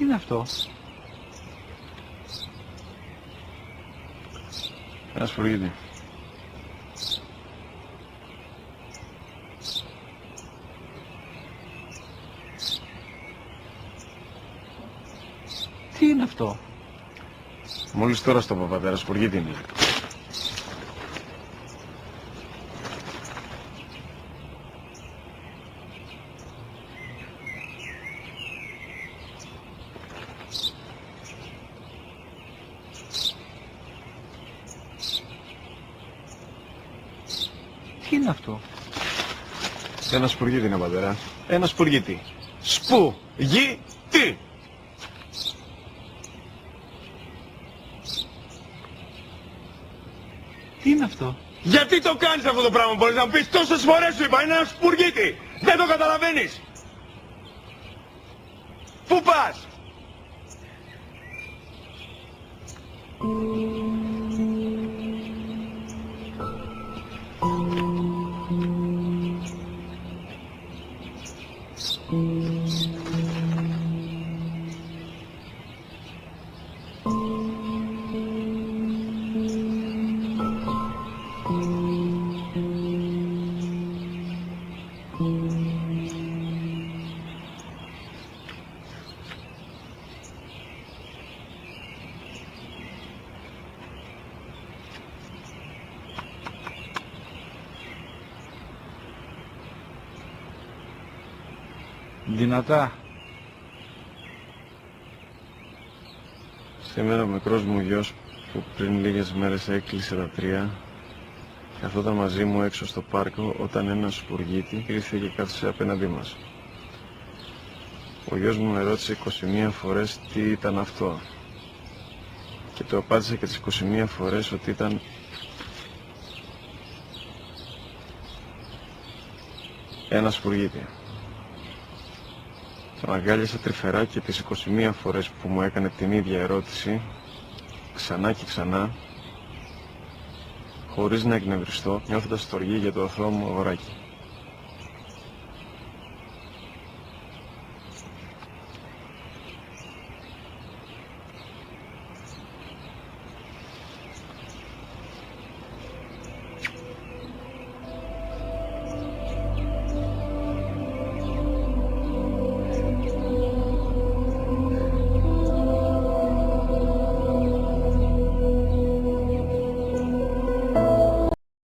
Τι είναι αυτό? Ένα σπουργίτη. Τι είναι αυτό? Μόλις τώρα στο παπατέρα, σπουργίτη είναι. Τι είναι αυτό? Ένα σπουργίτη είναι, πατέρα. Ένα σπουργίτη. Σπου-γι-τι! Τι είναι αυτό? Γιατί το κάνεις αυτό το πράγμα, μπορείς να μου πεις? Τόσες φορές σου είπα, είναι ένα σπουργίτη! Δεν το καταλαβαίνεις! Πού πας? Δυνατά. Σήμερα ο μικρός μου γιος που πριν λίγες μέρες έκλεισε τα 3 καθόταν μαζί μου έξω στο πάρκο όταν ένας σπουργίτη ήρθε και κάθισε απέναντί μας. Ο γιος μου με ρώτησε 21 φορές τι ήταν αυτό και του απάντησε και τις 21 φορές ότι ήταν ένα σπουργίτη. Τον αγκάλιασα τρυφερά και τις 21 φορές που μου έκανε την ίδια ερώτηση, ξανά και ξανά, χωρίς να εκνευριστώ, νιώθοντας στοργή για το αθώο μου αγοράκι.